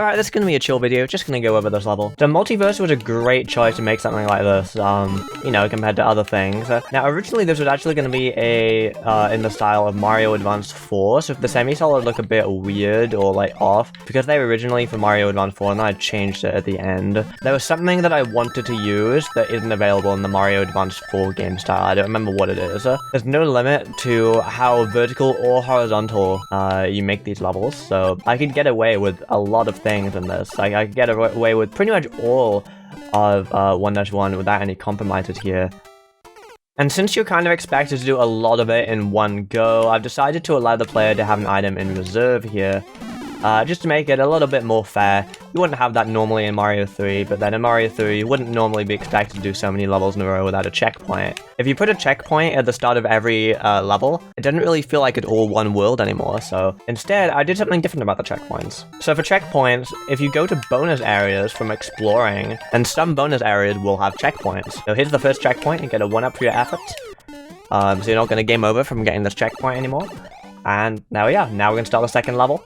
Alright, this is going to be a chill video, just going to go over this level. So Multiverse was a great choice to make something like this, you know, compared to other things. Now, originally this was actually going to be in the style of Mario Advance 4, so the semi-solid look a bit weird or like off, because they were originally for Mario Advance 4 and then I changed it at the end. There was something that I wanted to use that isn't available in the Mario Advance 4 game style. I don't remember what it is. There's no limit to how vertical or horizontal you make these levels, so I could get away with a lot of things in this. I could get away with pretty much all of 1-1 without any compromises here. And since you're kind of expected to do a lot of it in one go, I've decided to allow the player to have an item in reserve here, just to make it a little bit more fair. You wouldn't have that normally in Mario 3, but then in Mario 3 you wouldn't normally be expected to do so many levels in a row without a checkpoint. If you put a checkpoint at the start of every level, it doesn't really feel like it's all one world anymore, so instead I did something different about the checkpoints. So for checkpoints, if you go to bonus areas from exploring, and some bonus areas will have checkpoints. So here's the first checkpoint, and get a 1-up for your efforts. So you're not going to game over from getting this checkpoint anymore. And now we are. Now we're going to start the second level.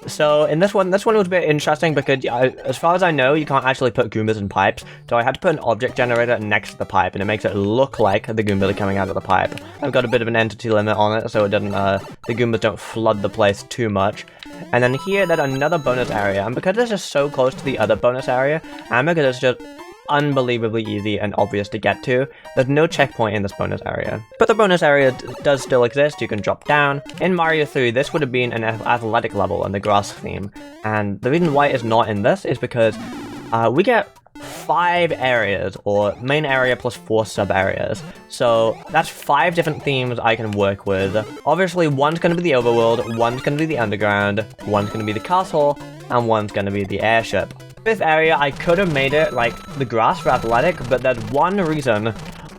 So in this one was a bit interesting because as far as I know, you can't actually put Goombas in pipes. So I had to put an object generator next to the pipe, and it makes it look like the Goombas are coming out of the pipe. I've got a bit of an entity limit on it, so it doesn't the Goombas don't flood the place too much. And then here, there's another bonus area, and because this is so close to the other bonus area, and because it's just unbelievably easy and obvious to get to, there's no checkpoint in this bonus area. But the bonus area does still exist. You can drop down. In Mario 3, this would have been an athletic level in the grass theme, and the reason why it's not in this is because we get 5 areas, or main area plus 4 sub areas. So that's 5 different themes I can work with. Obviously, one's going to be the overworld, one's going to be the underground, one's going to be the castle, and one's going to be the airship. This area, I could have made it like the grass for athletic, but there's one reason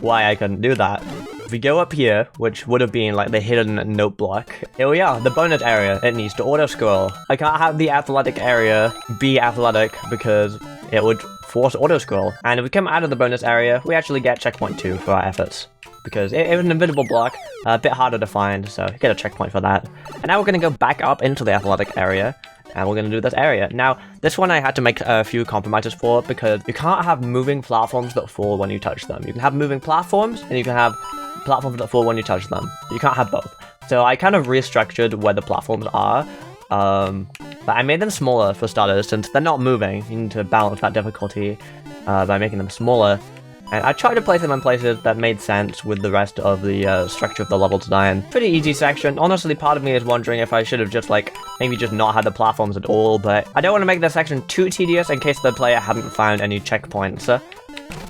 why I couldn't do that. If we go up here, which would have been like the hidden note block, here we are, the bonus area. It needs to auto-scroll. I can't have the athletic area be athletic because it would force auto-scroll. And if we come out of the bonus area, we actually get checkpoint 2 for our efforts, because it was an invisible block, a bit harder to find, so get a checkpoint for that. And now we're going to go back up into the athletic area, and we're going to do this area. Now, this one I had to make a few compromises for, because you can't have moving platforms that fall when you touch them. You can have moving platforms, and you can have platforms that fall when you touch them. You can't have both. So I kind of restructured where the platforms are, but I made them smaller for starters, since they're not moving. You need to balance that difficulty by making them smaller. And I tried to place them in places that made sense with the rest of the structure of the level design. Pretty easy section. Honestly, part of me is wondering if I should have just maybe just not had the platforms at all, but I don't want to make this section too tedious in case the player hadn't found any checkpoints. So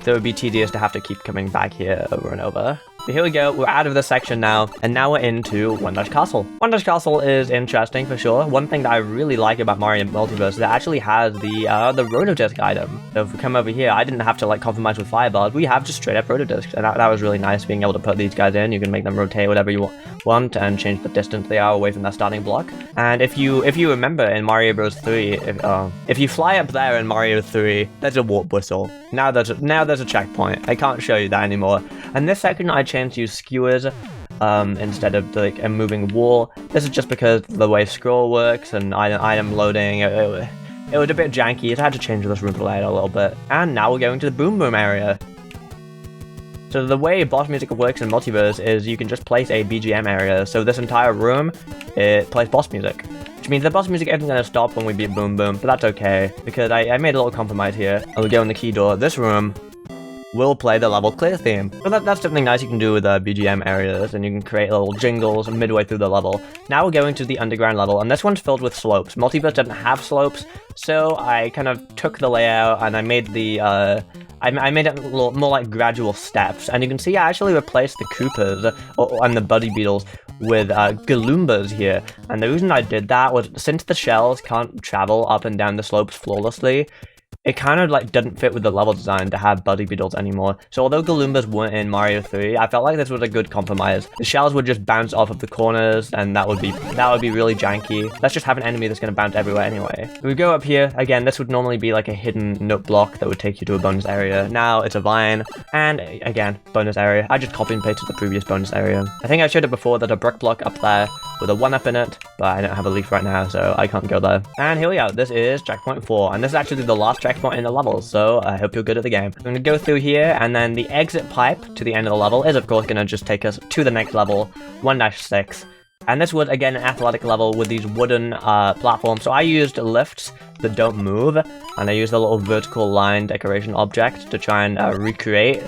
it would be tedious to have to keep coming back here over and over. But here we go, we're out of this section now, and now we're into 1-Dash Castle. 1-Dash Castle is interesting for sure. One thing that I really like about Mario Multiverse is it actually has the Rotodisc item. So if we come over here, I didn't have to compromise with Fireball. We have just straight up Rotodiscs, and that was really nice being able to put these guys in. You can make them rotate whatever you want and change the distance they are away from their starting block. And if you remember in Mario Bros 3, if you fly up there in Mario 3, there's a warp whistle. Now there's a checkpoint. I can't show you that anymore. And this section I changed to use skewers instead of a moving wall. This is just because the way scroll works and item loading, it was a bit janky, so I had to change this room layout a little bit. And now we're going to the Boom Boom area. So the way boss music works in Multiverse is you can just place a BGM area, so this entire room, it plays boss music. Which means the boss music isn't going to stop when we beat Boom Boom, but that's okay, because I made a little compromise here. And we go in the key door. This room will play the level clear theme. So that's something nice you can do with BGM areas, and you can create little jingles midway through the level. Now we're going to the underground level, and this one's filled with slopes. Multiverse doesn't have slopes, so I kind of took the layout and I made the I made it a little more like gradual steps, and you can see I actually replaced the Koopas and the Buddy Beetles with Galoombas here. And the reason I did that was since the shells can't travel up and down the slopes flawlessly, it kind of doesn't fit with the level design to have Buddy Beetles anymore. So although Galoombas weren't in Mario 3, I felt like this was a good compromise. The shells would just bounce off of the corners, and that would be really janky. Let's just have an enemy that's going to bounce everywhere anyway. If we go up here, again, this would normally be like a hidden note block that would take you to a bonus area. Now it's a vine, and again, bonus area. I just copy and pasted the previous bonus area. I think I showed it before that a brick block up there with a 1-up in it, but I don't have a leaf right now, so I can't go there. And here we are, this is checkpoint 4, and this is actually the last checkpoint in the level, so I hope you're good at the game. I'm going to go through here, and then the exit pipe to the end of the level is of course going to just take us to the next level, 1-6. And this was, again, an athletic level with these wooden platforms. So I used lifts that don't move, and I used a little vertical line decoration object to try and recreate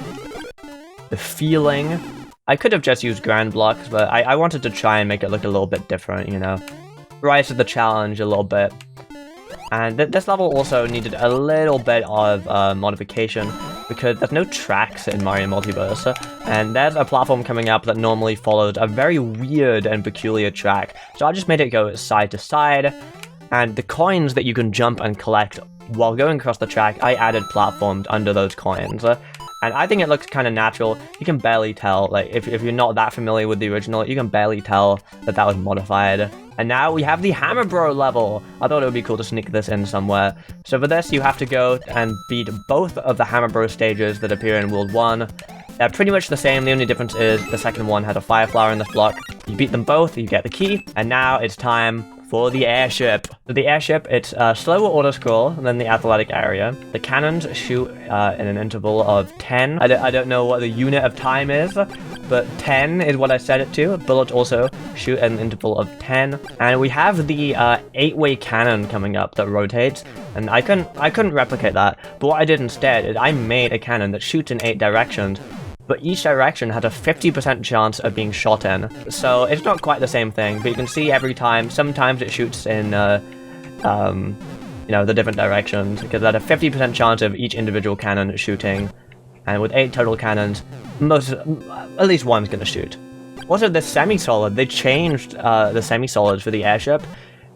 the feeling. I could have just used ground blocks, but I wanted to try and make it look a little bit different, you know. Rise to the challenge a little bit. And this level also needed a little bit of modification, because there's no tracks in Mario Multiverse, and there's a platform coming up that normally follows a very weird and peculiar track. So I just made it go side to side, and the coins that you can jump and collect while going across the track, I added platforms under those coins. And I think it looks kind of natural. You can barely tell, like, if you're not that familiar with the original, you can barely tell that that was modified. And now we have the Hammer Bro level. I thought it would be cool to sneak this in somewhere. So for this, you have to go and beat both of the Hammer Bro stages that appear in World 1. They're pretty much the same. The only difference is the second one had a fire flower in this block. You beat them both, you get the key. And now it's time for the airship. So the airship, it's a slower auto scroll than the athletic area. The cannons shoot in an interval of 10. I don't know what the unit of time is, but 10 is what I set it to. Bullets also shoot at an interval of 10. And we have the 8-way cannon coming up that rotates, and I couldn't replicate that. But what I did instead is I made a cannon that shoots in 8 directions, but each direction has a 50% chance of being shot in. So it's not quite the same thing, but you can see every time, sometimes it shoots in, you know, the different directions, because there's a 50% chance of each individual cannon shooting, and with 8 total cannons, at least one's gonna shoot. Also, the semi-solid, they changed the semi-solids for the airship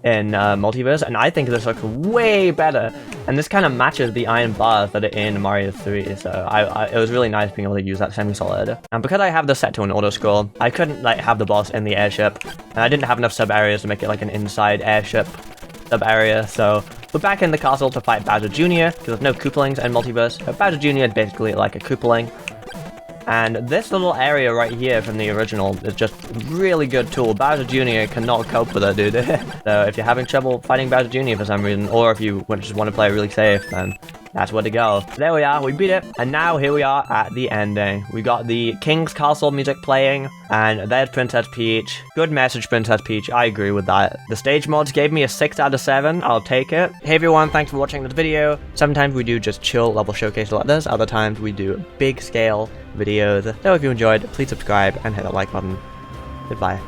in Multiverse, and I think this looks way better, and this kind of matches the iron bars that are in Mario 3, so it was really nice being able to use that semi-solid. And because I have this set to an auto-scroll, I couldn't like have the boss in the airship, and I didn't have enough sub-areas to make it like an inside airship sub-area, so we're back in the castle to fight Bowser Jr., because there's no Koopalings in Multiverse. So Bowser Jr. is basically like a Koopaling. And this little area right here from the original is just a really good tool. Bowser Jr. cannot cope with it, dude. So if you're having trouble fighting Bowser Jr. for some reason, or if you just want to play really safe, then that's where to go. There we are, we beat it, and now here we are at the ending. We got the King's Castle music playing, and there's Princess Peach. Good message, Princess Peach, I agree with that. The stage mods gave me a 6 out of 7, I'll take it. Hey everyone, thanks for watching this video. Sometimes we do just chill level showcase like this, other times we do big scale videos. So if you enjoyed, please subscribe and hit that like button. Goodbye.